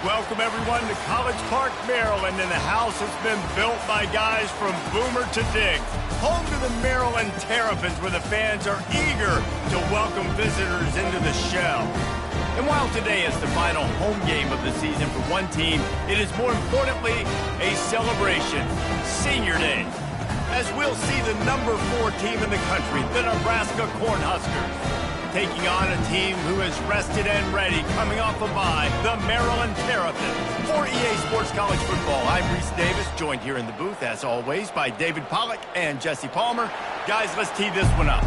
Welcome, everyone, to College Park, Maryland, and the house has been built by guys from Boomer to Dig. Home to the Maryland Terrapins, where the fans are eager to welcome visitors into the shell. And while today is the final home game of the season for one team, it is more importantly a celebration, Senior Day, as we'll see the number 4 team in the country, the Nebraska Cornhuskers, taking on a team who is rested and ready, coming off a bye, the Maryland Terrapins. For EA Sports College Football, I'm Reese Davis, joined here in the booth, as always, by David Pollack and Jesse Palmer. Guys, let's tee this one up.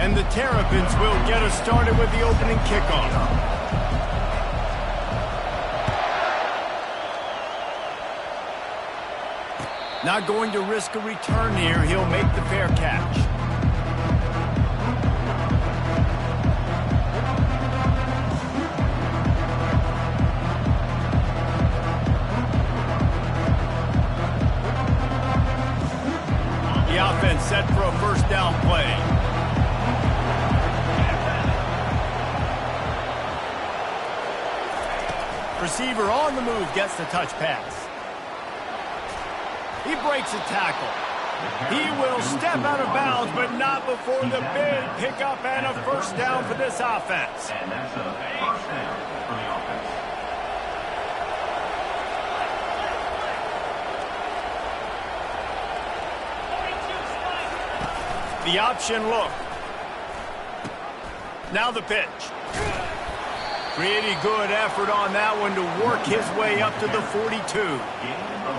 And the Terrapins will get us started with the opening kickoff. Not going to risk a return here. He'll make the fair catch. The offense set for a first down play. Receiver on the move gets the touch pass. He breaks a tackle. He will step out of bounds, but not before the big pickup and a first down for this offense. And that's a first down for the offense. The option look. Now the pitch. Pretty good effort on that one to work his way up to the 42.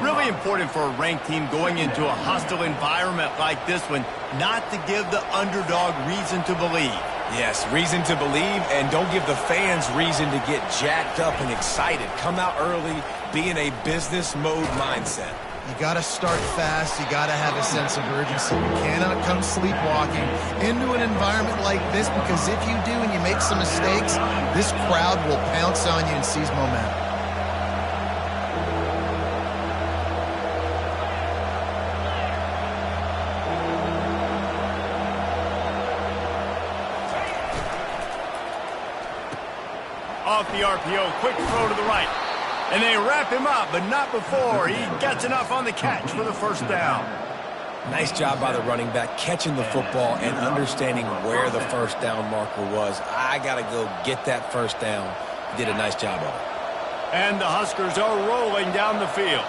Really important for a ranked team going into a hostile environment like this one, not to give the underdog reason to believe. Yes, reason to believe, and don't give the fans reason to get jacked up and excited. Come out early, be in a business mode mindset. You got to start fast. You got to have a sense of urgency. You cannot come sleepwalking into an environment like this, because if you do and you make some mistakes, this crowd will pounce on you and seize momentum. Off the RPO, quick throw to the right. And they wrap him up, but not before he gets enough on the catch for the first down. Nice job by the running back, catching the football and understanding where the first down marker was. I got to go get that first down. He did a nice job of it. And the Huskers are rolling down the field.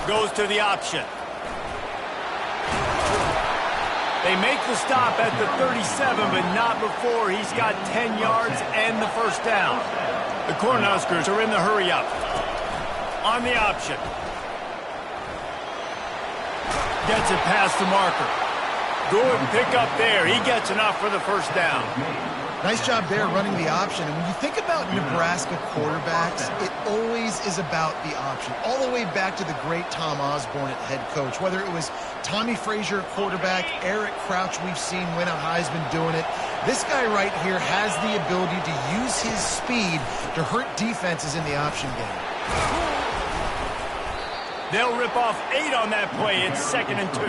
Goes to the option. They make the stop at the 37, but not before he's got 10 yards and the first down. The Cornhuskers are in the hurry up. On the option. Gets it past the marker. Good pick up there. He gets enough for the first down. Nice job there running the option. And when you think about Nebraska quarterbacks, it always is about the option. All the way back to the great Tom Osborne at head coach. Whether it was Tommy Frazier at quarterback, Eric Crouch, we've seen win a Heisman doing it. This guy right here has the ability to use his speed to hurt defenses in the option game. They'll rip off 8 on that play. It's 2nd and 2.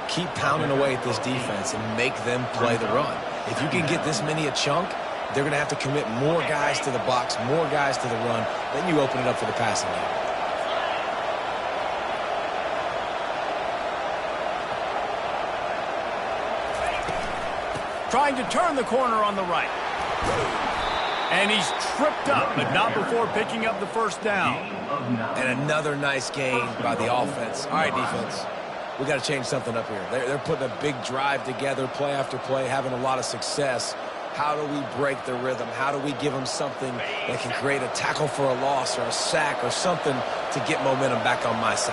Keep pounding away at this defense and make them play the run. If you can get this many a chunk, they're going to have to commit more guys to the box, more guys to the run. Then you open it up for the passing game. Trying to turn the corner on the right. And he's tripped up, but not before picking up the first down. And another nice gain by the offense. All right, defense. We got to change something up here. They're putting a big drive together, play after play, having a lot of success. How do we break the rhythm? How do we give them something that can create a tackle for a loss or a sack or something to get momentum back on my side?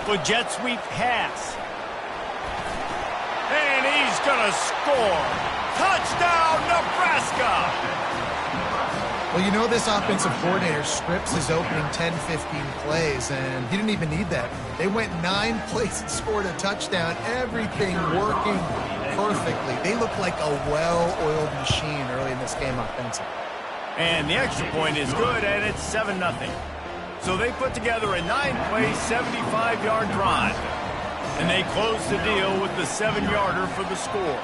The jet sweep pass. And he's going to score. Touchdown, Nebraska! Well, you know this offensive coordinator scripts his opening 10, 15 plays, and he didn't even need that. They went 9 plays and scored a touchdown. Everything working perfectly. They look like a well-oiled machine early in this game offensively. And the extra point is good, and it's 7-0. So they put together a 9-play, 75-yard drive. And they close the deal with the 7-yarder for the score.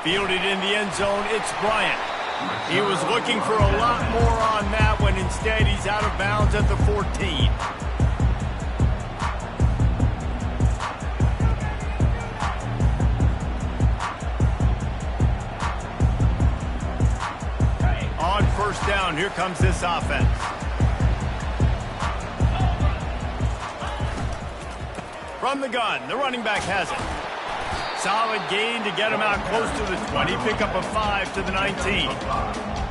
Fielded in the end zone, it's Bryant. He was looking for a lot more on that when instead he's out of bounds at the 14. On first down, here comes this offense. From the gun, the running back has it. Solid gain to get him out close to the 20. Pick up a 5 to the 19.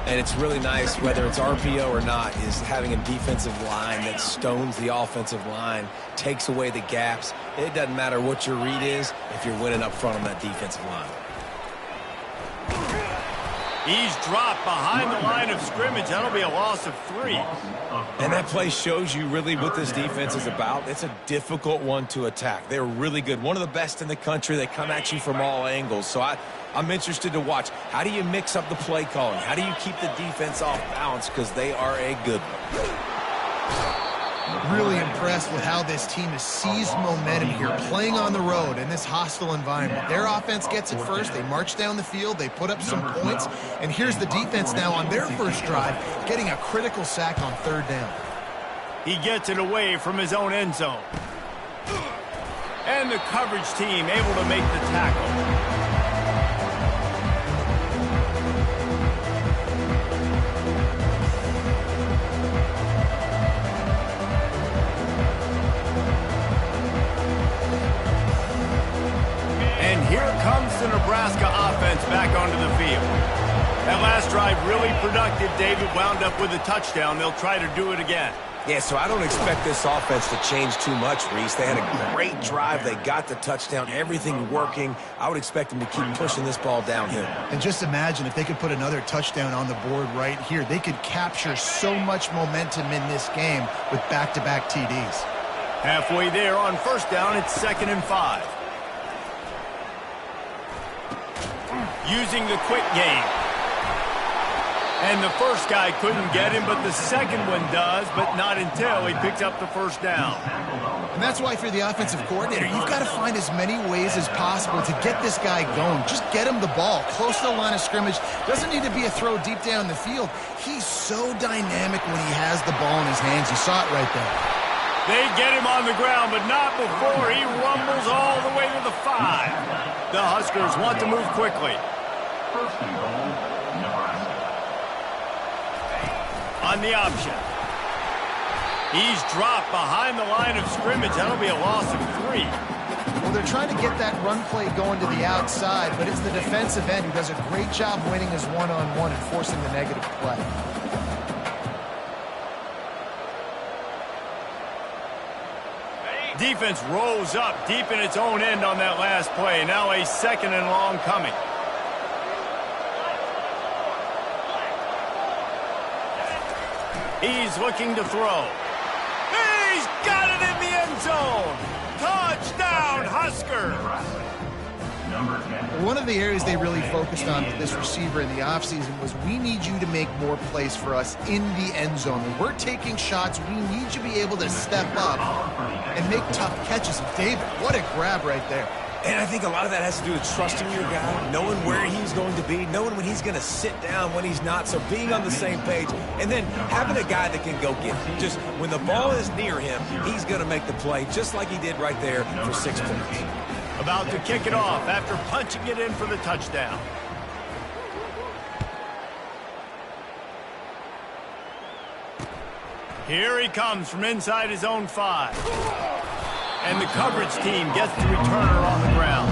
And it's really nice, whether it's RPO or not, is having a defensive line that stones the offensive line, takes away the gaps. It doesn't matter what your read is if you're winning up front on that defensive line. He's dropped behind the line of scrimmage. That'll be a loss of 3. And that play shows you really what this defense is about. It's a difficult one to attack. They're really good. One of the best in the country. They come at you from all angles. So I'm interested to watch. How do you mix up the play calling? How do you keep the defense off balance? Because they are a good one. Really impressed with how this team has seized momentum here, playing on the road in this hostile environment. Their offense gets it first. They march down the field. They put up some points. And here's the defense now on their first drive, getting a critical sack on third down. He gets it away from his own end zone. And the coverage team able to make the tackle. Comes the Nebraska offense back onto the field. That last drive really productive. David wound up with a touchdown. They'll try to do it again. Yeah, so I don't expect this offense to change too much, Reese. They had a great drive. They got the touchdown. Everything working. I would expect them to keep pushing this ball downhill. And just imagine if they could put another touchdown on the board right here. They could capture so much momentum in this game with back-to-back TDs. Halfway there on first down, it's 2nd and 5. Using the quick game. And the first guy couldn't get him, but the second one does, but not until he picks up the first down. And that's why if you're the offensive coordinator, you've got to find as many ways as possible to get this guy going. Just get him the ball close to the line of scrimmage. Doesn't need to be a throw deep down the field. He's so dynamic when he has the ball in his hands. You saw it right there. They get him on the ground, but not before he rumbles all the way to the 5. The Huskers want to move quickly. First and goal, Nebraska. On the option. He's dropped behind the line of scrimmage. That'll be a loss of 3. Well, they're trying to get that run play going to the outside, but it's the defensive end who does a great job winning his one-on-one and forcing the negative play. Defense rose up deep in its own end on that last play. Now a 2nd and long coming. He's looking to throw. He's got it in the end zone. Touchdown, Husker. Number 10. One of the areas they really focused on with this receiver in the offseason was we need you to make more plays for us in the end zone. When we're taking shots, we need you to be able to step up and make tough catches. David, what a grab right there. And I think a lot of that has to do with trusting your guy, knowing where he's going to be, knowing when he's going to sit down, when he's not, so being on the same page, and then having a guy that can go get it. Just when the ball is near him, he's going to make the play, just like he did right there for 6 points. About to kick it off after punching it in for the touchdown. Here he comes from inside his own 5. And the coverage team gets the returner on the ground.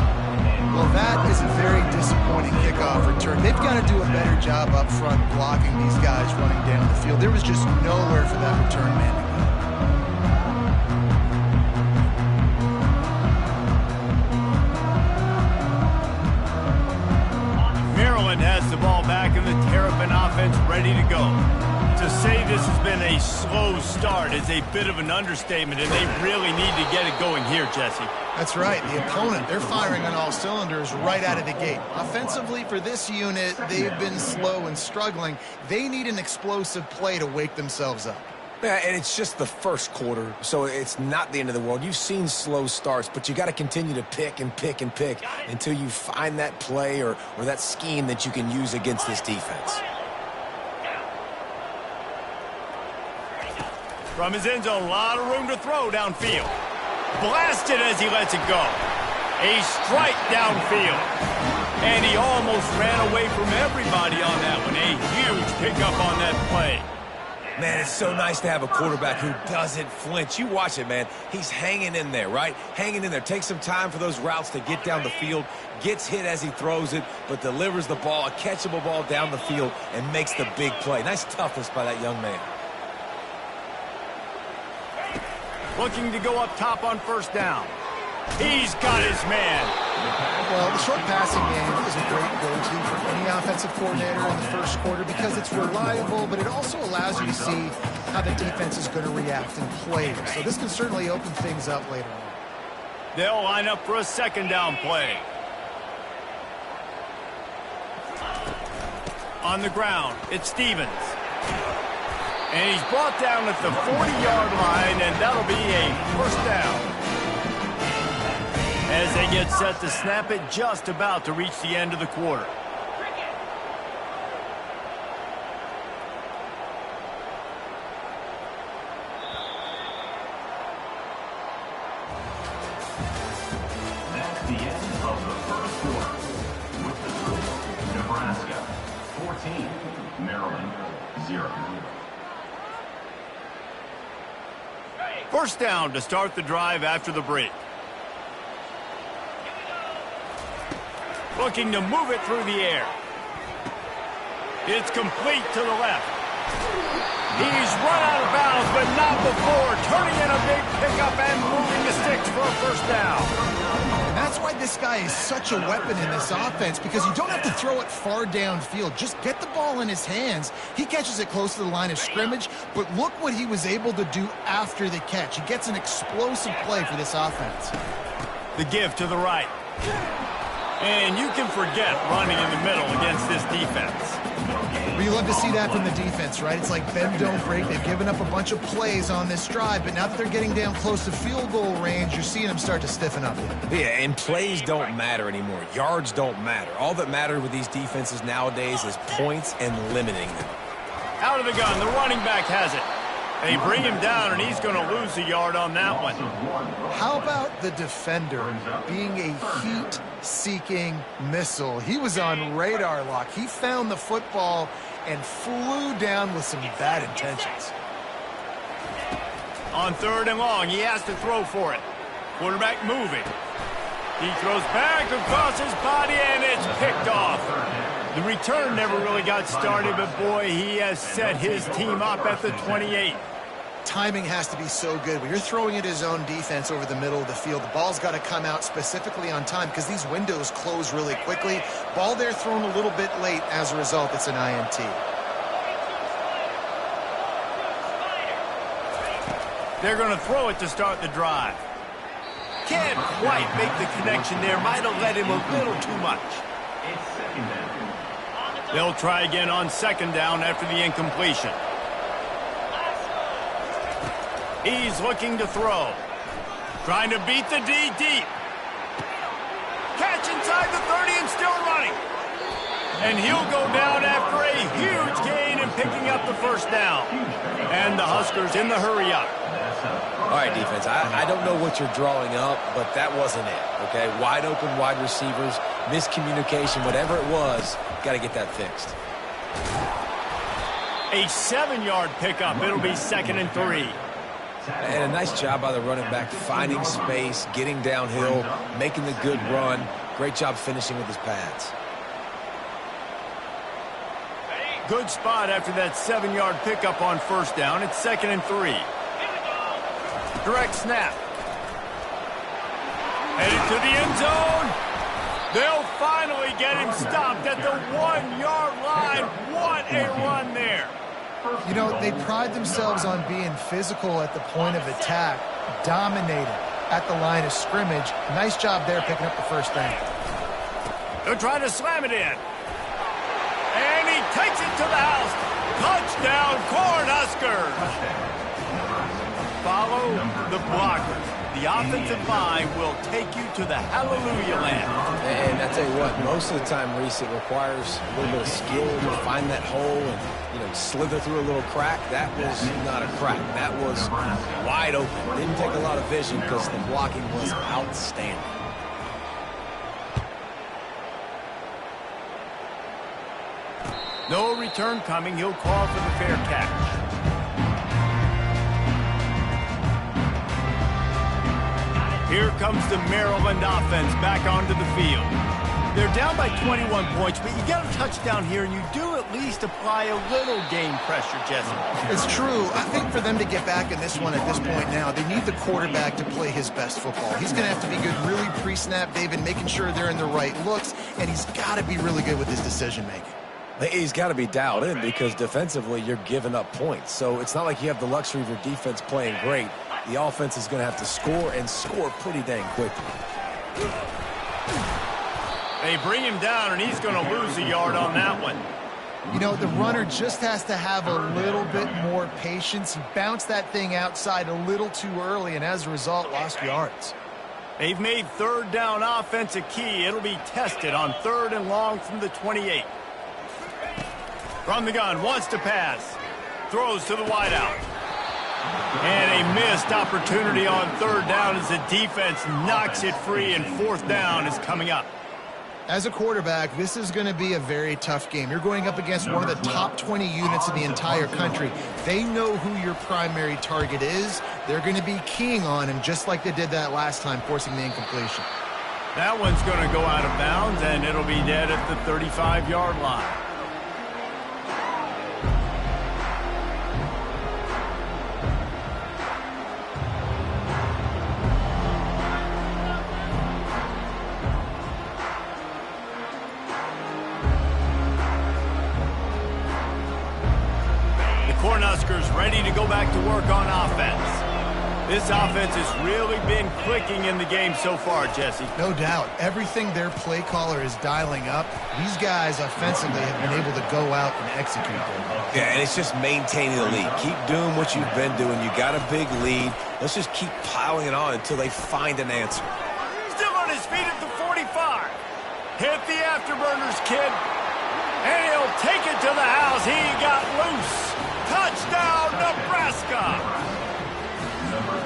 Well, that is a very disappointing kickoff return. They've got to do a better job up front blocking these guys running down the field. There was just nowhere for that return man to go. Maryland has the ball back in the Terrapin offense ready to go. It's To say this has been a slow start is a bit of an understatement, and they really need to get it going here, Jesse. That's right. The opponent, they're firing on all cylinders right out of the gate. Offensively, for this unit, they've been slow and struggling. They need an explosive play to wake themselves up. Yeah, and it's just the first quarter, so it's not the end of the world. You've seen slow starts, but you got to continue to pick and pick and pick until you find that play or that scheme that you can use against this defense. From his end zone, a lot of room to throw downfield. Blasted as he lets it go. A strike downfield. And he almost ran away from everybody on that one. A huge pickup on that play. Man, it's so nice to have a quarterback who doesn't flinch. You watch it, man. He's hanging in there, right? Hanging in there. Takes some time for those routes to get down the field. Gets hit as he throws it, but delivers the ball, a catchable ball down the field, and makes the big play. Nice toughness by that young man. Looking to go up top on first down. He's got his man. Well, the short passing game is a great go-to for any offensive coordinator in the first quarter because it's reliable, but it also allows you to see how the defense is going to react and play. So this can certainly open things up later on. They'll line up for a second down play. On the ground, it's Stevens. And he's brought down at the 40-yard line, and that'll be a first down. As they get set to snap it, just about to reach the end of the quarter. That's the end of the first quarter. With the score, Nebraska 14, Maryland 0. First down to start the drive after the break. Looking to move it through the air. It's complete to the left. He's run out of bounds, but not before turning in a big pickup and moving the sticks for a first down. And that's why this guy is such a weapon in this offense, because you don't have to throw it far downfield. Just get the ball in his hands. He catches it close to the line of scrimmage, but look what he was able to do after the catch. He gets an explosive play for this offense. The give to the right. And you can forget running in the middle against this defense. But you love to see that from the defense, right? It's like bend, don't break. They've given up a bunch of plays on this drive, but now that they're getting down close to field goal range, you're seeing them start to stiffen up. Yeah, and plays don't matter anymore. Yards don't matter. All that matters with these defenses nowadays is points and limiting them. Out of the gun, the running back has it. They bring him down, and he's going to lose a yard on that one. How about the defender being a heat-seeking missile? He was on radar lock. He found the football and flew down with some bad intentions. On third and long, he has to throw for it. Quarterback moving. He throws back across his body, and it's picked off. The return never really got started, but boy, he has set his team up at the 28. Timing has to be so good. When you're throwing at his own defense over the middle of the field, the ball's got to come out specifically on time because these windows close really quickly. Ball there thrown a little bit late. As a result, it's an INT. They're going to throw it to start the drive. Can't quite make the connection there. Might have led him a little too much. It's second down. They'll try again on second down after the incompletion. He's looking to throw. Trying to beat the D deep. Catch inside the 30 and still running. And he'll go down after a huge gain and picking up the first down. And the Huskers in the hurry up. All right, defense, I don't know what you're drawing up, but that wasn't it, okay? Wide open wide receivers, miscommunication, whatever it was, got to get that fixed. A 7-yard pickup. It'll be 2nd and 3. And a nice job by the running back, finding space, getting downhill, making the good run. Great job finishing with his pads. Good spot after that 7-yard pickup on first down. It's 2nd and 3. Direct snap. Headed to the end zone. They'll finally get him stopped at the 1-yard line. What a run there. You know, they pride themselves on being physical at the point of attack, dominating at the line of scrimmage. Nice job there picking up the first down. They're trying to slam it in. And he takes it to the house. Touchdown, Cornhuskers. Follow the blockers. The offensive line will take you to the hallelujah land. And I tell you what, most of the time, Reese, it requires a little bit of skill to find that hole and, slither through a little crack. That was not a crack. That was wide open. Didn't take a lot of vision because the blocking was outstanding. No return coming. He'll call for the fair catch. Here comes the Maryland offense back onto the field. They're down by 21 points, but you get a touchdown here, and you do at least apply a little game pressure, Jesse. It's true. I think for them to get back in this one at this point now, they need the quarterback to play his best football. He's going to have to be good really pre-snap, David, making sure they're in the right looks, and he's got to be really good with his decision-making. He's got to be dialed in because defensively you're giving up points. So it's not like you have the luxury of your defense playing great. The offense is going to have to score and score pretty dang quickly. They bring him down, and he's going to lose a yard on that one. You know, the runner just has to have a little bit more patience. He bounced that thing outside a little too early, and as a result, lost yards. They've made third down offense a key. It'll be tested on 3rd and long from the 28. From the gun, wants to pass. Throws to the wideout. And a missed opportunity on 3rd down as the defense knocks it free, and 4th down is coming up. As a quarterback, this is going to be a very tough game. You're going up against one of the top 20 units in the entire country. They know who your primary target is. They're going to be keying on him just like they did that last time, forcing the incompletion. That one's going to go out of bounds, and it'll be dead at the 35-yard line. Cornhuskers ready to go back to work on offense. This offense has really been clicking in the game so far, Jesse. No doubt. Everything their play caller is dialing up, these guys offensively have been able to go out and execute. Yeah, and it's just maintaining the lead. Keep doing what you've been doing. You got a big lead. Let's just keep piling it on until they find an answer. Still on his feet at the 45. Hit the afterburners, kid. And he'll take it to the house. He got loose. Touchdown, Nebraska!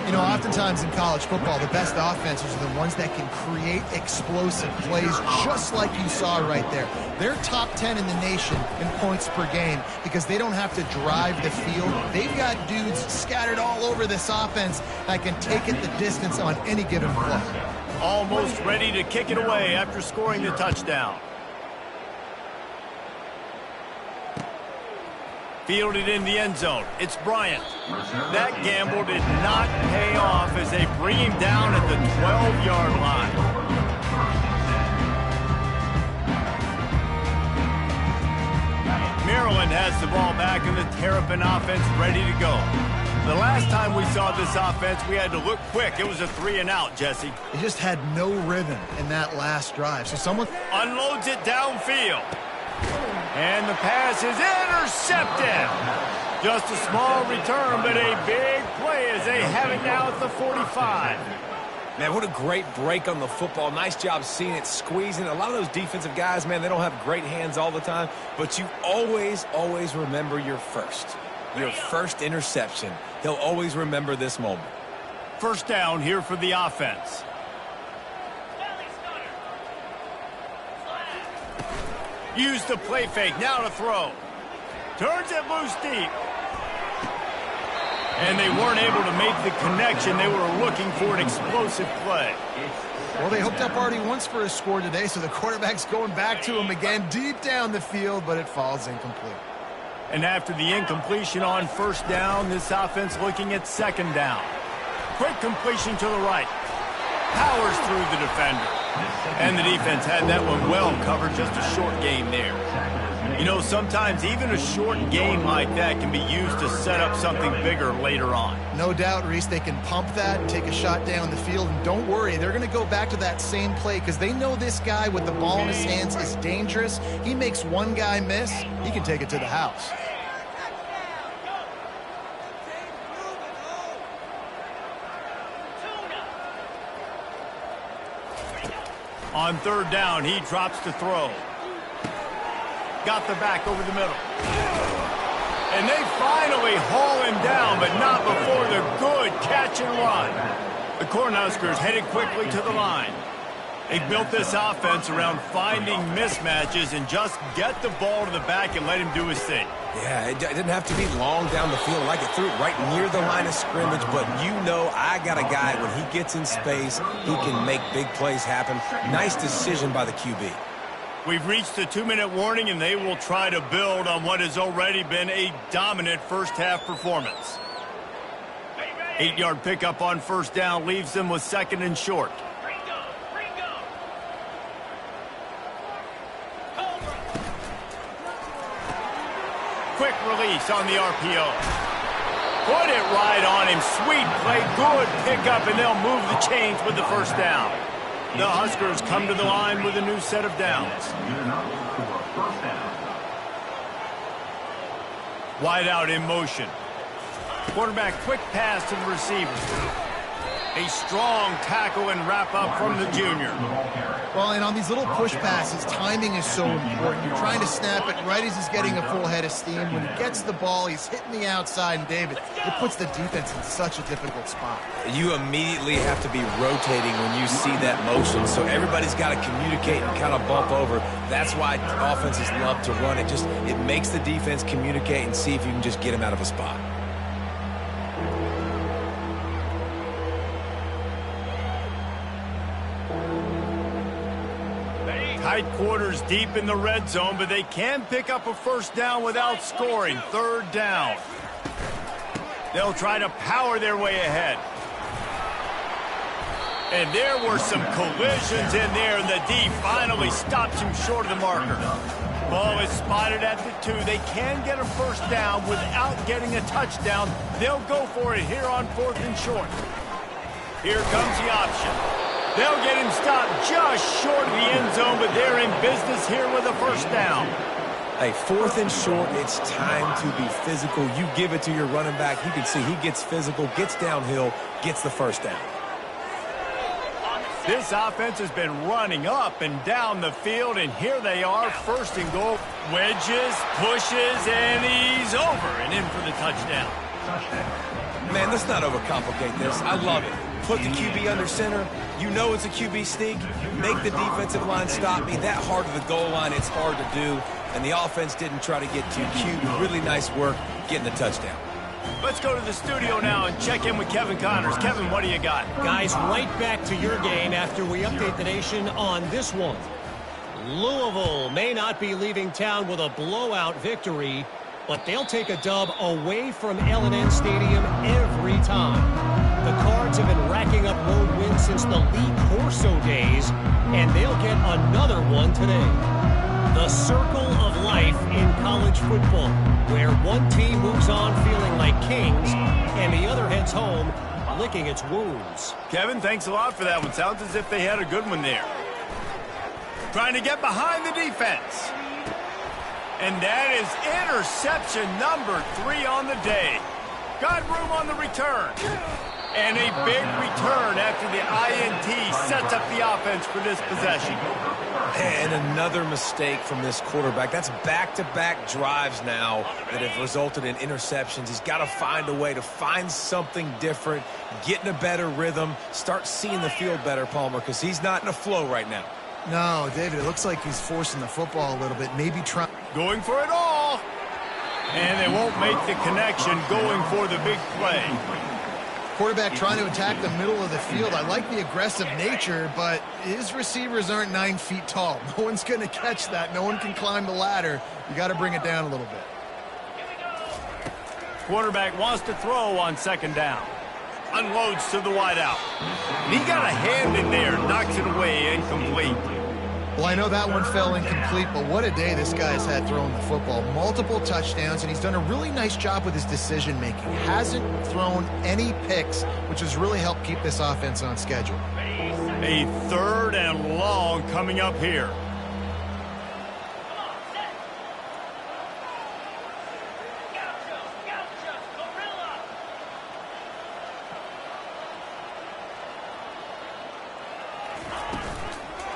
You know, oftentimes in college football, the best offenses are the ones that can create explosive plays, just like you saw right there. They're top 10 in the nation in points per game because they don't have to drive the field. They've got dudes scattered all over this offense that can take it the distance on any given play. Almost ready to kick it away after scoring the touchdown. Fielded in the end zone. It's Bryant. That gamble did not pay off as they bring him down at the 12-yard line. Maryland has the ball back and the Terrapin offense ready to go. The last time we saw this offense, we had to look quick. It was a 3-and-out, Jesse. They just had no rhythm in that last drive. So someone unloads it downfield. And the pass is intercepted. Just a small return, but a big play as they have it now at the 45. Man, what a great break on the football. Nice job seeing it, squeezing. A lot of those defensive guys, man, they don't have great hands all the time, but you always, always remember your first interception. He'll always remember this moment. First down here for the offense. Use the play fake, now to throw. Turns it loose deep. And they weren't able to make the connection. They were looking for an explosive play. Well, they hooked up already once for a score today, so the quarterback's going back to him again deep down the field, but it falls incomplete. And after the incompletion on first down, this offense looking at second down. Quick completion to the right. Powers through the defender. And the defense had that one well covered, just a short gain there. You know, sometimes even a short game like that can be used to set up something bigger later on. No doubt, Reese, they can pump that and take a shot down the field. And don't worry, they're going to go back to that same play because they know this guy with the ball in his hands is dangerous. He makes one guy miss, he can take it to the house. On third down, he drops to throw. Got the back over the middle. And they finally haul him down, but not before the good catch and run. The Cornhuskers headed quickly to the line. They built this offense around finding mismatches and just get the ball to the back and let him do his thing. Yeah, it didn't have to be long down the field. Like it threw it right near the line of scrimmage, but you know I got a guy, when he gets in space, he can make big plays happen. Nice decision by the QB. We've reached the 2-minute warning, and they will try to build on what has already been a dominant first-half performance. 8-yard pickup on first down leaves them with second and short. Quick release on the RPO. Put it right on him. Sweet play, good pickup, and they'll move the chains with the first down. The Huskers come to the line with a new set of downs. Wide out in motion. Quarterback quick pass to the receiver. A strong tackle and wrap up from the junior. Well, and on these little push passes, timing is so important. You're trying to snap it right as he's getting a full head of steam. When he gets the ball, he's hitting the outside, and David, it puts the defense in such a difficult spot. You immediately have to be rotating when you see that motion, so everybody's got to communicate and kind of bump over. That's why offenses love to run it. It makes the defense communicate and see if you can just get him out of a spot. Tight quarters deep in the red zone, but they can pick up a first down without scoring. Third down. They'll try to power their way ahead. And there were some collisions in there, and the D finally stops him short of the marker. Ball is spotted at the 2. They can get a first down without getting a touchdown. They'll go for it here on 4th and short. Here comes the option. They'll get him stopped just short of the end zone, but they're in business here with a first down. Hey, 4th and short, it's time to be physical. You give it to your running back. You can see he gets physical, gets downhill, gets the first down. This offense has been running up and down the field, and here they are, first and goal. Wedges, pushes, and he's over and in for the touchdown. Man, let's not overcomplicate this. I love it. Put the QB under center. You know it's a QB sneak. Make the defensive line stop me. That hard to the goal line, it's hard to do. And the offense didn't try to get too cute. Really nice work getting the touchdown. Let's go to the studio now and check in with Kevin Connors. Kevin, what do you got? Guys, right back to your game after we update the nation on this one. Louisville may not be leaving town with a blowout victory, but they'll take a dub away from L&N Stadium every time. The Cards have been racking up road wins since the Lee Corso days, and they'll get another one today. The circle of life in college football, where one team moves on feeling like kings, and the other heads home licking its wounds. Kevin, thanks a lot for that one. Sounds as if they had a good one there. Trying to get behind the defense. And that is interception number 3 on the day. Got room on the return. And a big return after the INT sets up the offense for this possession. And another mistake from this quarterback. That's back-to-back drives now that have resulted in interceptions. He's got to find a way to find something different, get in a better rhythm, start seeing the field better, Palmer, because he's not in a flow right now. No, David, it looks like he's forcing the football a little bit, maybe trying. Going for it all. And they won't make the connection, going for the big play. Quarterback trying to attack the middle of the field. I like the aggressive nature, but his receivers aren't 9 feet tall. No one's going to catch that. No one can climb the ladder. You got to bring it down a little bit. Quarterback wants to throw on second down. Unloads to the wideout. He got a hand in there, knocks it away, incomplete. Well, I know that one fell incomplete, but what a day this guy has had throwing the football. Multiple touchdowns, and he's done a really nice job with his decision-making. Hasn't thrown any picks, which has really helped keep this offense on schedule. A 3rd and long coming up here.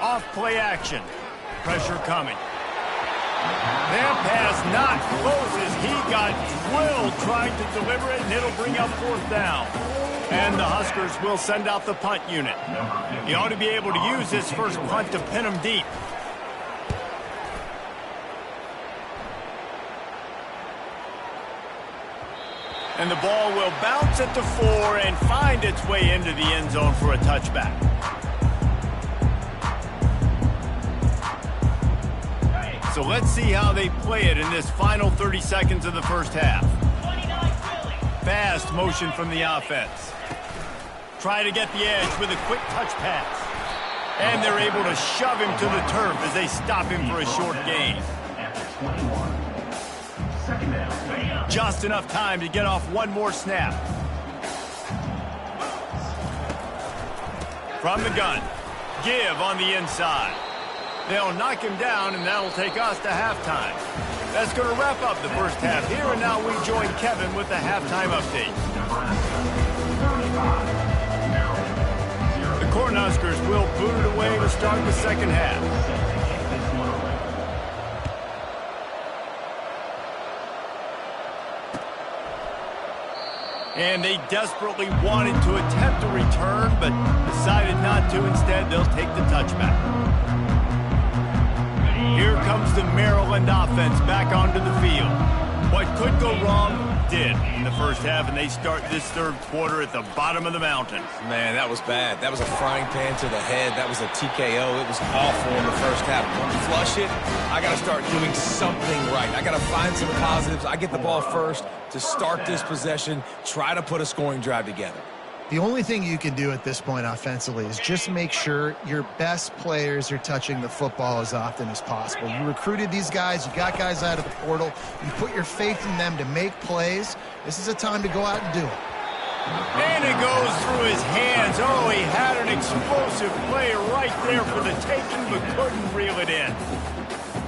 Off play action. Pressure coming. That pass not close as he got drilled trying to deliver it, and it'll bring up 4th down. And the Huskers will send out the punt unit. He ought to be able to use this first punt to pin him deep. And the ball will bounce at the 4 and find its way into the end zone for a touchback. So let's see how they play it in this final 30 seconds of the first half. Fast motion from the offense. Try to get the edge with a quick touch pass. And they're able to shove him to the turf as they stop him for a short gain. Just enough time to get off one more snap. From the gun. Give on the inside. They'll knock him down, and that'll take us to halftime. That's going to wrap up the first half here, and now we join Kevin with the halftime update. The Cornhuskers will boot it away to start the second half. And they desperately wanted to attempt a return, but decided not to. Instead, they'll take the touchback. Here comes the Maryland offense back onto the field. What could go wrong did in the first half, and they start this third quarter at the bottom of the mountain. Man, that was bad. That was a frying pan to the head. That was a TKO. It was awful in the first half. Flush it. I got to start doing something right. I got to find some positives. I get the ball first to start this possession, try to put a scoring drive together. The only thing you can do at this point offensively is just make sure your best players are touching the football as often as possible. You recruited these guys. You got guys out of the portal. You put your faith in them to make plays. This is a time to go out and do it. And it goes through his hands. Oh, he had an explosive play right there for the taking, but couldn't reel it in.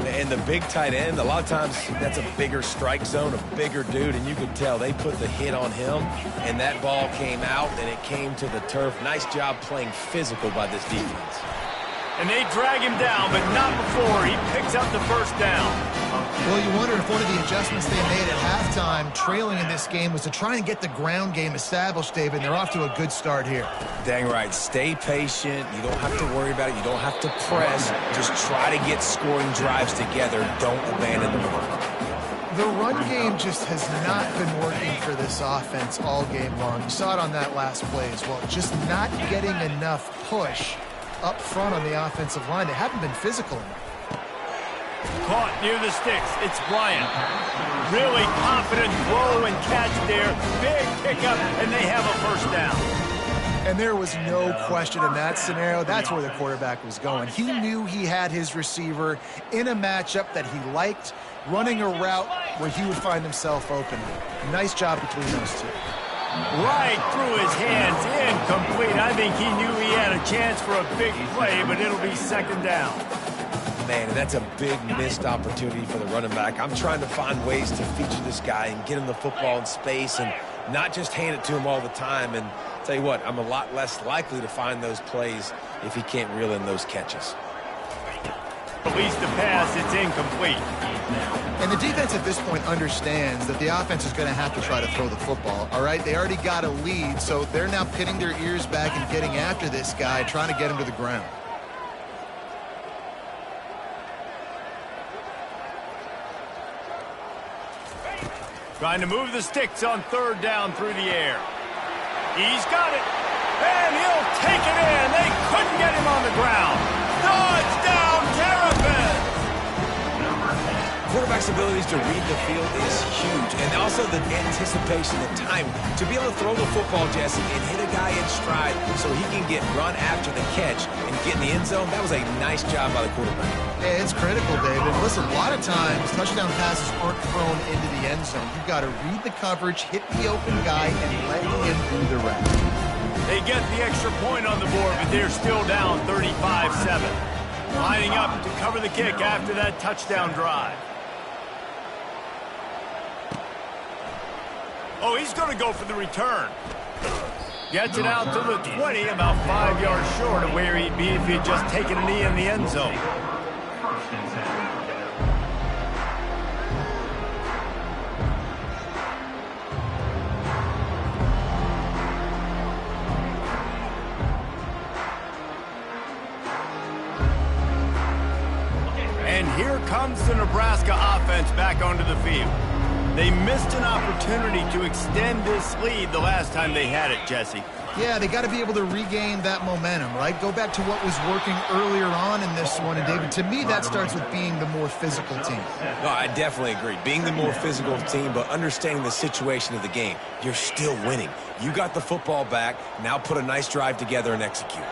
And the big tight end, a lot of times that's a bigger strike zone, a bigger dude, and you could tell they put the hit on him, and that ball came out, and it came to the turf. Nice job playing physical by this defense. And they drag him down, but not before he picks up the first down. Well, you wonder if one of the adjustments they made at halftime, trailing in this game, was to try and get the ground game established, David. They're off to a good start here. Dang right. Stay patient. You don't have to worry about it. You don't have to press. Just try to get scoring drives together. Don't abandon the work. The run game just has not been working for this offense all game long. You saw it on that last play as well. Just not getting enough push up front on the offensive line. They haven't been physical enough. Caught near the sticks. It's Bryant. Really confident throw and catch there. Big pickup, and they have a first down. And there was no question in that scenario. That's where the quarterback was going. He knew he had his receiver in a matchup that he liked, running a route where he would find himself open. Nice job between those two. Right through his hands, incomplete. I think he knew he had a chance for a big play, but it'll be second down. Man, that's a big missed opportunity for the running back. I'm trying to find ways to feature this guy and get him the football in space and not just hand it to him all the time. And tell you what, I'm a lot less likely to find those plays if he can't reel in those catches. At least the pass, it's incomplete. And the defense at this point understands that the offense is going to have to try to throw the football, all right? They already got a lead, so they're now pinning their ears back and getting after this guy, trying to get him to the ground. Trying to move the sticks on third down through the air. He's got it. And he'll take it in. They couldn't get him on the ground. Touchdown, Terrapins! quarterback's abilities to read the field is huge, and also the anticipation, the time to be able to throw the football, Jesse, and hit a guy in stride so he can get run after the catch and get in the end zone. That was a nice job by the quarterback. Yeah, it's critical, David. Listen, a lot of times touchdown passes aren't thrown into the end zone. You've got to read the coverage, hit the open guy, and let him do the rest. They get the extra point on the board, but they're still down 35-7. Lining up to cover the kick after that touchdown drive. Oh, he's going to go for the return. Gets it out to the 20, about 5 yards short of where he'd be if he'd just taken a knee in the end zone. First and 10. And here comes the Nebraska offense back onto the field. They missed an opportunity to extend this lead the last time they had it, Jesse. Yeah, they got to be able to regain that momentum, right? Go back to what was working earlier on in this one. And, David, to me, that starts with being the more physical team. No, I definitely agree. Being the more physical team, but understanding the situation of the game. You're still winning. You got the football back. Now put a nice drive together and execute.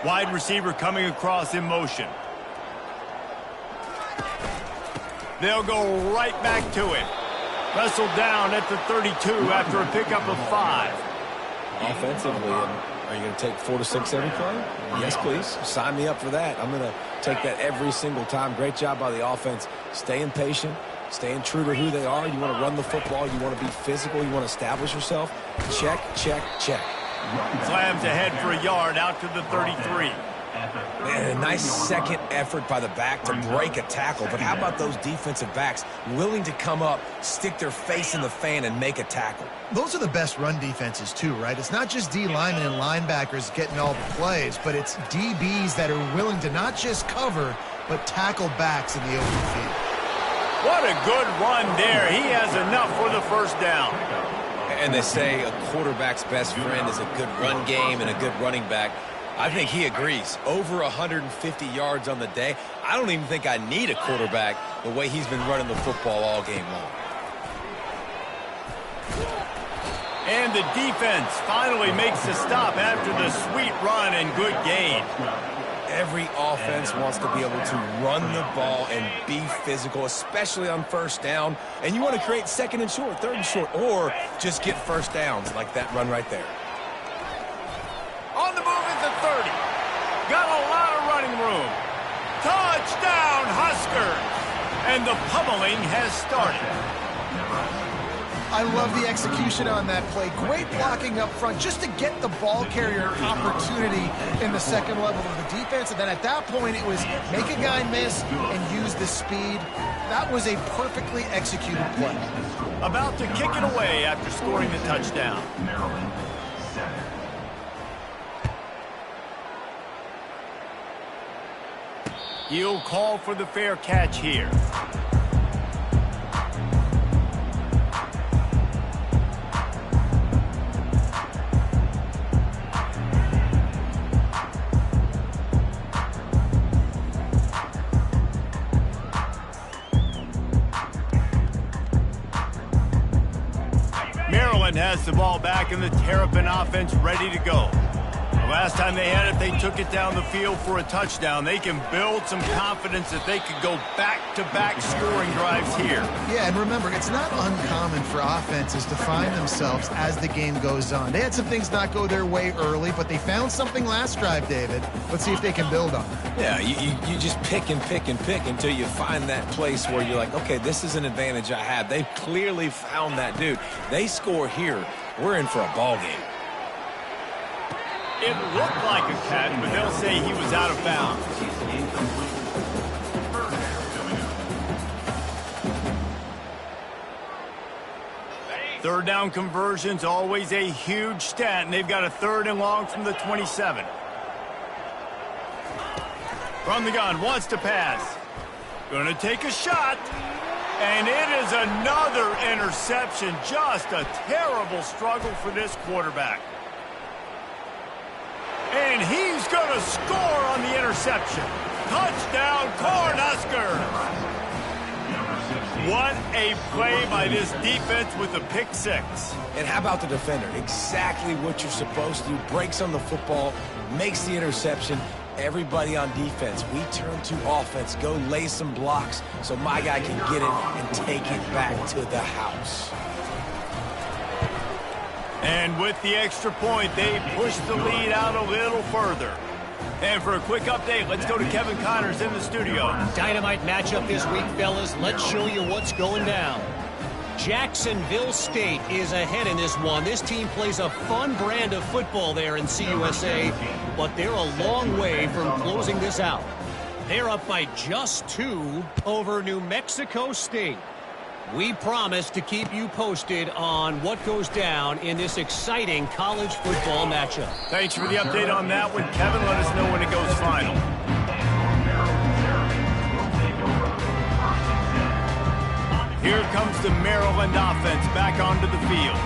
Wide receiver coming across in motion. They'll go right back to it. Wrestled down at the 32 after a pickup of 5. Offensively, are you going to take 4 to 6 every play? Yes, please. Sign me up for that. I'm going to take that every single time. Great job by the offense. Staying patient, staying true to who they are. You want to run the football. You want to be physical. You want to establish yourself. Check, check, check. Slams ahead for a yard out to the 33. Man, a nice second effort by the back to break a tackle. But how about those defensive backs willing to come up, stick their face in the fan, and make a tackle? Those are the best run defenses, too, right? It's not just D linemen and linebackers getting all the plays, but it's DBs that are willing to not just cover, but tackle backs in the open field. What a good run there. He has enough for the first down. And they say a quarterback's best friend is a good run game and a good running back. I think he agrees. Over 150 yards on the day. I don't even think I need a quarterback the way he's been running the football all game long. And the defense finally makes the stop after the sweet run and good gain. Every offense wants to be able to run the ball and be physical, especially on first down. And you want to create second and short, third and short, or just get first downs like that run right there. On the move at the 30. Got a lot of running room. Touchdown, Huskers! And the pummeling has started. I love the execution on that play. Great blocking up front just to get the ball carrier opportunity in the second level of the defense. And then at that point, it was make a guy miss and use the speed. That was a perfectly executed play. About to kick it away after scoring the touchdown. Maryland 7. He'll call for the fair catch here. Maryland has the ball back and the Terrapin offense ready to go. The last time they had it, they took it down the field for a touchdown. They can build some confidence that they could go back-to-back scoring drives here. Yeah, and remember, it's not uncommon for offenses to find themselves as the game goes on. They had some things not go their way early, but they found something last drive, David. Let's see if they can build on it. Yeah, you just pick and pick and pick until you find that place where you're like, okay, this is an advantage I have. They've clearly found that dude. They score here. We're in for a ball game. It looked like a catch, but they'll say he was out of bounds. Third down conversion's always a huge stat, and they've got a 3rd and long from the 27. From the gun, wants to pass. Gonna take a shot. And it is another interception. Just a terrible struggle for this quarterback. And he's going to score on the interception. Touchdown, Cornhuskers! What a play by this defense with the pick six. And how about the defender? Exactly what you're supposed to do. Breaks on the football, makes the interception. Everybody on defense, we turn to offense. Go lay some blocks so my guy can get it and take it back to the house. And with the extra point, they push the lead out a little further. And for a quick update, let's go to Kevin Connors in the studio. Dynamite matchup this week, fellas. Let's show you what's going down. Jacksonville State is ahead in this one. This team plays a fun brand of football there in CUSA, but they're a long way from closing this out. They're up by just 2 over New Mexico State. We promise to keep you posted on what goes down in this exciting college football matchup. Thanks for the update on that one, Kevin. Let us know when it goes final. Here comes the Maryland offense back onto the field.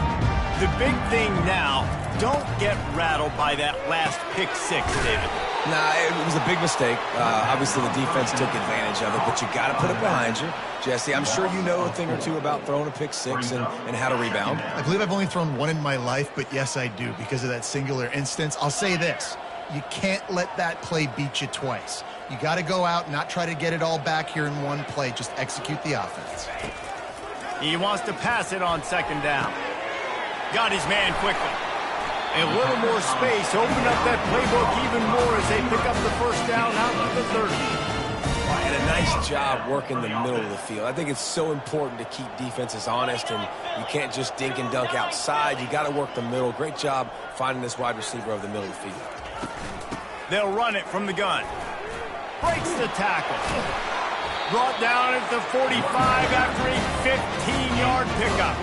The big thing now, don't get rattled by that last pick six, David. Nah, it was a big mistake. Obviously, the defense took advantage of it, but you got to put it behind you. Jesse, I'm sure you know a thing or two about throwing a pick six and how to rebound. I believe I've only thrown one in my life, but yes, I do because of that singular instance. I'll say this. You can't let that play beat you twice. You got to go out and not try to get it all back here in one play. Just execute the offense. He wants to pass it on second down. Got his man quickly. A little more space. Open up that playbook even more as they pick up the first down out to the 30. And a nice job working the middle of the field. I think it's so important to keep defenses honest, and you can't just dink and dunk outside. You got to work the middle. Great job finding this wide receiver over the middle of the field. They'll run it from the gun. Breaks the tackle. Brought down at the 45 after a 15-yard pickup.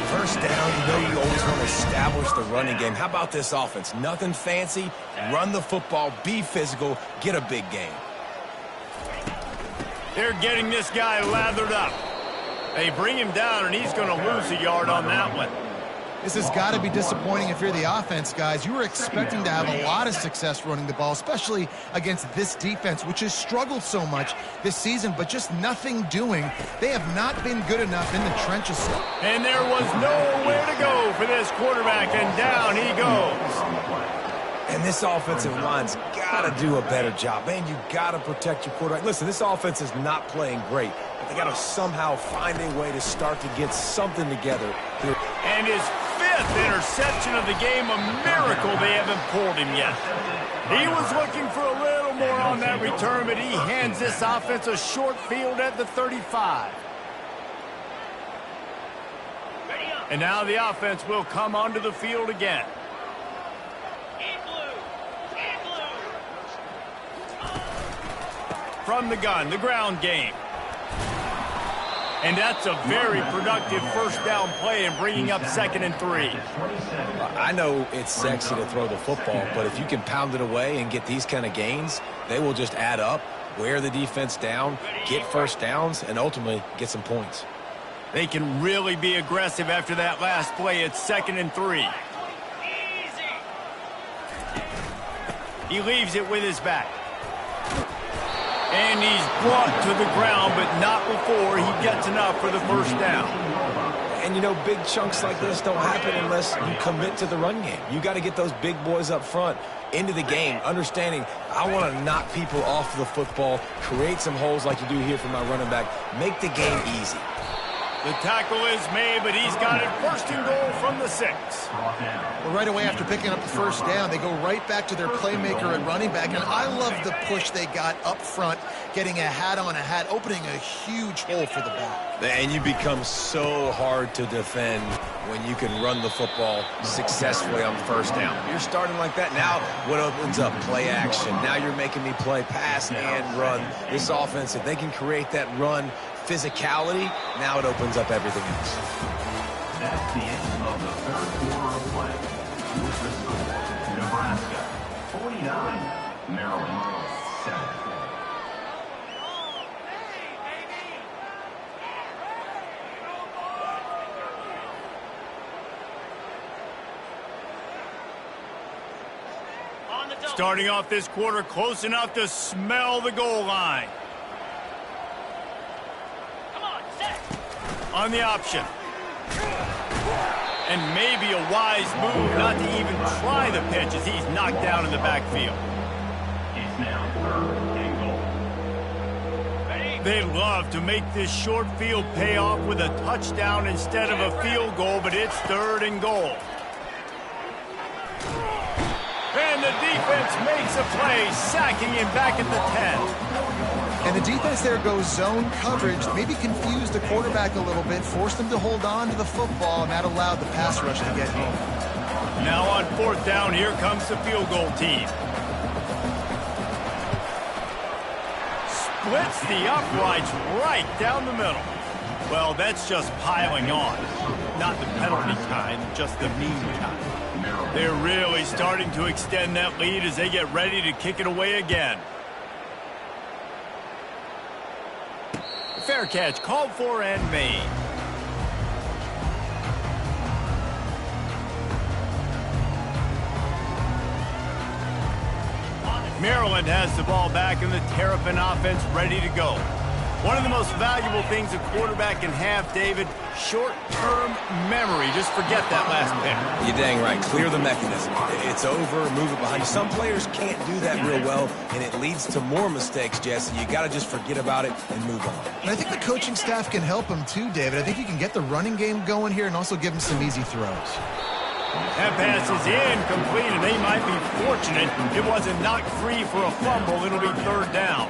First down, you know you always want to establish the running game. How about this offense? Nothing fancy. Run the football, be physical, get a big game. They're getting this guy lathered up. They bring him down, and he's going to lose a yard on that one. This has got to be disappointing if you're the offense, guys. You were expecting to have a lot of success running the ball, especially against this defense, which has struggled so much this season, but just nothing doing. They have not been good enough in the trenches. And there was nowhere to go for this quarterback, and down he goes. And this offensive line's got to do a better job. Man, you got to protect your quarterback. Listen, this offense is not playing great, but they got to somehow find a way to start to get something together here. And his 5th interception of the game, a miracle they haven't pulled him yet. He was looking for a little more on that return, but he hands this offense a short field at the 35. And now the offense will come onto the field again. From the gun, the ground game. And that's a very productive first down play and bringing up 2nd and 3. I know it's sexy to throw the football, but if you can pound it away and get these kind of gains, they will just add up, wear the defense down, get first downs, and ultimately get some points. They can really be aggressive after that last play. It's 2nd and 3. He leaves it with his back. And he's brought to the ground, but not before he gets enough for the first down. And, you know, big chunks like this don't happen unless you commit to the run game. You got to get those big boys up front into the game, understanding I want to knock people off the football, create some holes like you do here for my running back, make the game easy. The tackle is made, but he's got it 1st and goal from the 6. Well, right away after picking up the first down, they go right back to their playmaker at running back. And I love the push they got up front, getting a hat on a hat, opening a huge hole for the back. And you become so hard to defend when you can run the football successfully on first down. You're starting like that. Now what opens up? Play action. Now you're making me play pass and run. This offense, if they can create that run physicality, now it opens up everything else. That's the end of the 3rd quarter of play. With the score, Nebraska 49, Maryland 7. Starting off this quarter close enough to smell the goal line. Come on, set. on the option. And maybe a wise move not to even try the pitch as he's knocked down in the backfield. It's now 3rd and goal. They love to make this short field pay off with a touchdown instead of a field goal, but it's 3rd and goal. And the defense makes a play, sacking him back at the 10. And the defense there goes zone coverage, maybe confused the quarterback a little bit, forced him to hold on to the football, and that allowed the pass rush to get home. Now on 4th down, here comes the field goal team. Splits the uprights right down the middle. Well, that's just piling on. Not the penalty kind, just the mean kind. They're really starting to extend that lead as they get ready to kick it away again. Fair catch called for and made. Maryland has the ball back and the Terrapin offense ready to go. One of the most valuable things a quarterback can have, David, short-term memory. Just forget that last pick. You're dang right. Clear the mechanism. It's over, move it behind you. Some players can't do that real well, and it leads to more mistakes, Jesse. You got to just forget about it and move on. And I think the coaching staff can help him too, David. I think you can get the running game going here and also give him some easy throws. That pass is incomplete, and they might be fortunate it wasn't knocked free for a fumble. It'll be 3rd down.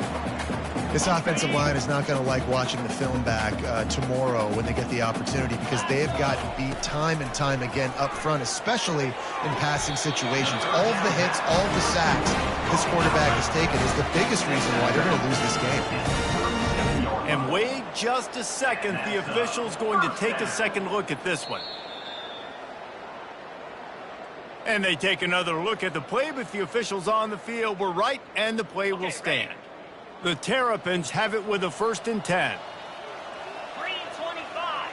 This offensive line is not going to like watching the film back tomorrow when they get the opportunity, because they have gotten beat time and time again up front, especially in passing situations. All of the hits, all of the sacks this quarterback has taken is the biggest reason why they're going to lose this game. And wait just a second. The official's going to take a second look at this one. And they take another look at the play, but the officials on the field were right, and the play will stand. The Terrapins have it with a 1st and 10. 3:25.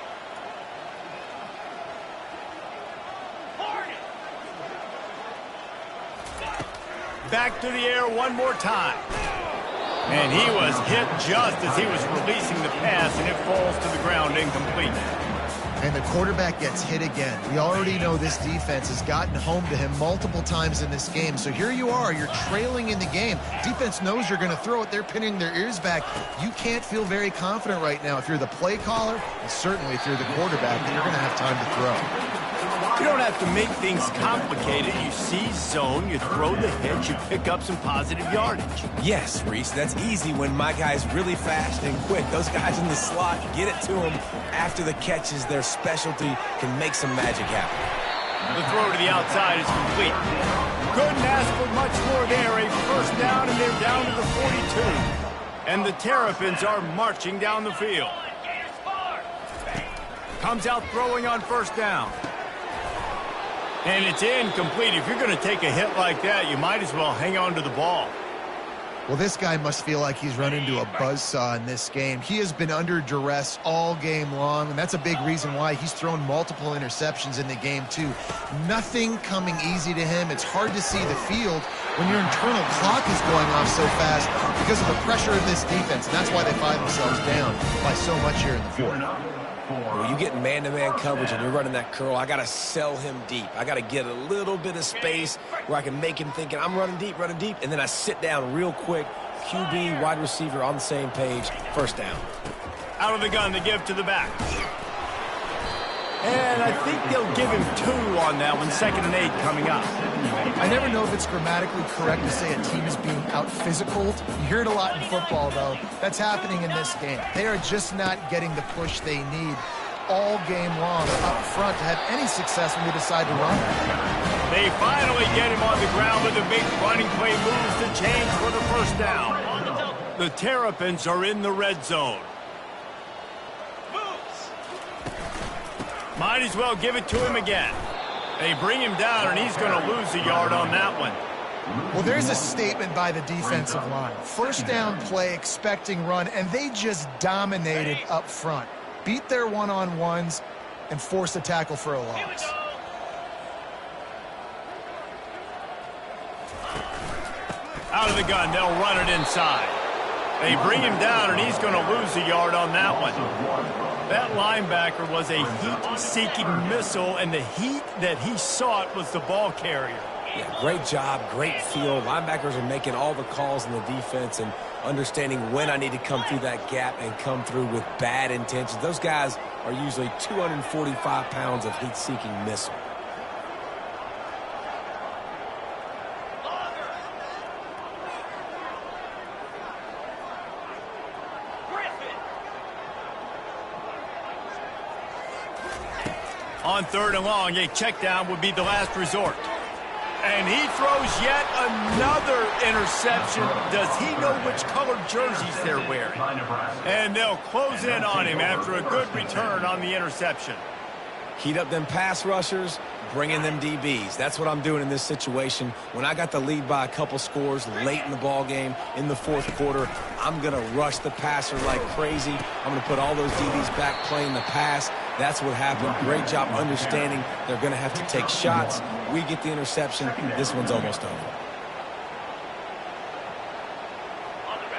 Back to the air one more time. And he was hit just as he was releasing the pass, and it falls to the ground incomplete. And the quarterback gets hit again. We already know this defense has gotten home to him multiple times in this game. So here you are, you're trailing in the game. Defense knows you're going to throw it. They're pinning their ears back. You can't feel very confident right now if you're the play caller, and certainly if you're the quarterback, that you're going to have time to throw. You don't have to make things complicated. You see zone, you throw the hit, you pick up some positive yardage. Yes, Reese, that's easy when my guy's really fast and quick. Those guys in the slot, get it to them after the catch is their specialty, can make some magic happen. The throw to the outside is complete. Couldn't ask for much more there. A 1st down, and they're down to the 42. And the Terrapins are marching down the field. Comes out throwing on 1st down. And it's incomplete. If you're going to take a hit like that, you might as well hang on to the ball. Well, this guy must feel like he's run into a buzzsaw in this game. He has been under duress all game long, and that's a big reason why he's thrown multiple interceptions in the game, too. Nothing coming easy to him. It's hard to see the field when your internal clock is going off so fast because of the pressure of this defense, and that's why they find themselves down by so much here in the 4th. When you get man-to-man coverage and you're running that curl, I got to sell him deep. I got to get a little bit of space where I can make him thinking, I'm running deep, and then I sit down real quick. QB, wide receiver on the same page, 1st down. Out of the gun, they give to the back. And I think they'll give him 2 on that one, 2nd and 8 coming up. I never know if it's grammatically correct to say a team is being out-physicaled. You hear it a lot in football, though. That's happening in this game. They are just not getting the push they need all game long up front to have any success when they decide to run. They finally get him on the ground with a big running play, moves the chains for the 1st down. The Terrapins are in the red zone. Might as well give it to him again. They bring him down, and he's going to lose a yard on that one. Well, there's a statement by the defensive line. 1st down play, expecting run, and they just dominated up front. Beat their one-on-ones and forced a tackle for a loss. Out of the gun, they'll run it inside. They bring him down, and he's going to lose a yard on that one. That linebacker was a heat-seeking missile, and the heat that he sought was the ball carrier. Yeah, great job, great feel. Linebackers are making all the calls in the defense and understanding when I need to come through that gap and come through with bad intentions. Those guys are usually 245 pounds of heat-seeking missile. On 3rd and long, a check down would be the last resort. And he throws yet another interception. Does he know which colored jerseys they're wearing? And they'll close in on him after a good return on the interception. Heat up them pass rushers, bring in them DBs. That's what I'm doing in this situation. When I got the lead by a couple scores late in the ball game, in the 4th quarter, I'm going to rush the passer like crazy. I'm going to put all those DBs back playing the pass. That's what happened. Great job understanding they're going to have to take shots. We get the interception. This one's almost over.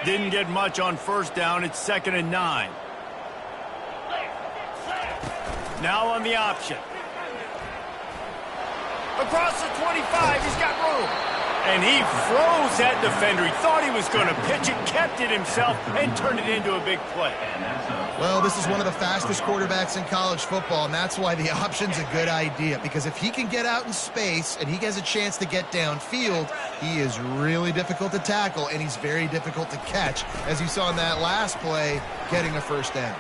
Didn't get much on 1st down. It's 2nd and 9. Now on the option. Across the 25, he's got room. And he froze that defender. He thought he was going to pitch it, kept it himself, and turned it into a big play. Well, this is one of the fastest quarterbacks in college football, and that's why the option's a good idea. Because if he can get out in space and he has a chance to get downfield, he is really difficult to tackle, and he's very difficult to catch. As you saw in that last play, getting a 1st down.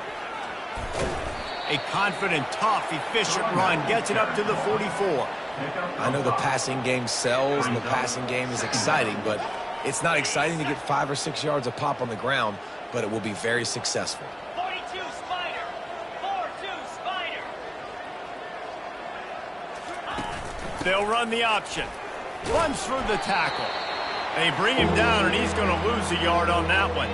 A confident, tough, efficient run gets it up to the 44. I know the passing game sells and the passing game is exciting, but it's not exciting to get 5 or 6 yards a pop on the ground, but it will be very successful. 42 Spider. 4-2 Spider. They'll run the option. Runs through the tackle. They bring him down, and he's going to lose a yard on that one.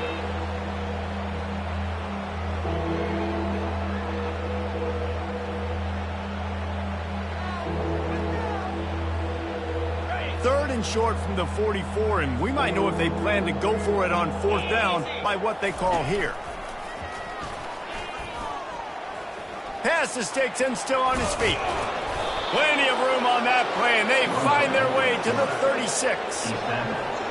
Third and short from the 44, and we might know if they plan to go for it on 4th down by what they call here. Pass the sticks and still on his feet. Plenty of room on that play, and they find their way to the 36.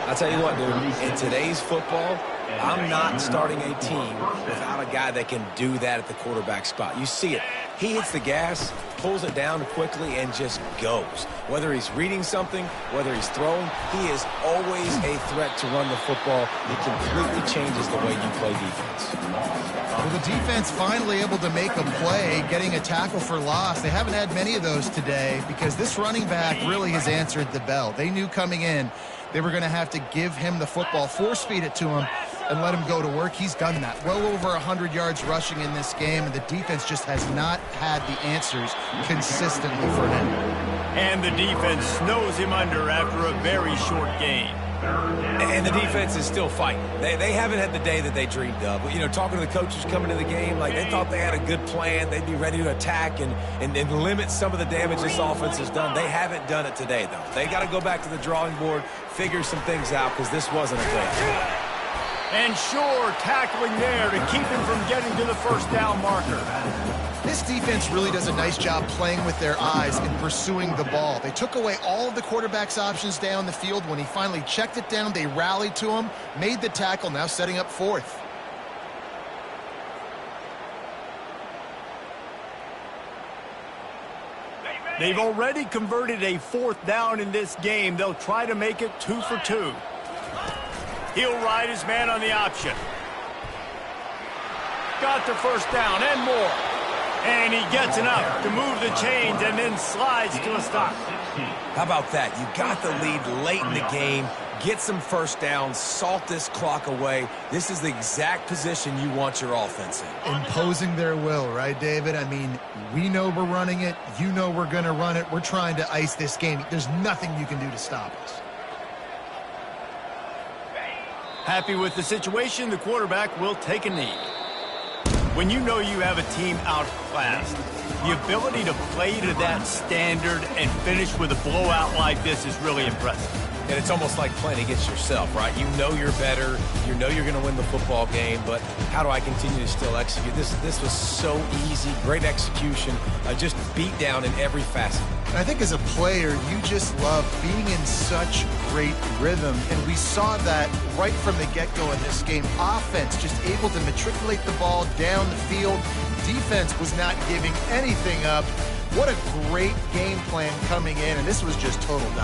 I'll tell you what, dude, in today's football, I'm not starting a team without a guy that can do that at the quarterback spot. You see it. He hits the gas, pulls it down quickly, and just goes. Whether he's reading something, whether he's throwing, he is always a threat to run the football. It completely changes the way you play defense. Well, the defense finally able to make a play, getting a tackle for loss. They haven't had many of those today because this running back really has answered the bell. They knew coming in they were going to have to give him the football, force feed it to him, and let him go to work. He's done that. Well over 100 yards rushing in this game, and the defense just has not had the answers consistently for him. And the defense snows him under after a very short game. And the defense is still fighting. They haven't had the day that they dreamed of. You know, talking to the coaches coming to the game, like they thought they had a good plan. They'd be ready to attack and limit some of the damage this offense has done. They haven't done it today, though. They got to go back to the drawing board, figure some things out, because this wasn't a great game. And sure, tackling there to keep him from getting to the 1st down marker. This defense really does a nice job playing with their eyes and pursuing the ball. They took away all of the quarterback's options down the field. When he finally checked it down, they rallied to him, made the tackle, now setting up 4th. They've already converted a 4th down in this game. They'll try to make it 2 for 2. He'll ride his man on the option. Got the 1st down and more. And he gets enough to move the chains and then slides to a stop. How about that? You got the lead late in the game. Get some 1st downs, salt this clock away. This is the exact position you want your offense in. Imposing their will, right, David? I mean, we know we're running it. You know we're going to run it. We're trying to ice this game. There's nothing you can do to stop us. Happy with the situation, the quarterback will take a knee. When you know you have a team outclassed, the ability to play to that standard and finish with a blowout like this is really impressive. And it's almost like playing against yourself, right? You know you're better. You know you're going to win the football game, but how do I continue to still execute? This was so easy, great execution, just beat down in every facet. And I think as a player, you just love being in such great rhythm, and we saw that right from the get-go in this game. Offense just able to matriculate the ball down the field. Defense was not giving anything up. What a great game plan coming in, and this was just total dominance.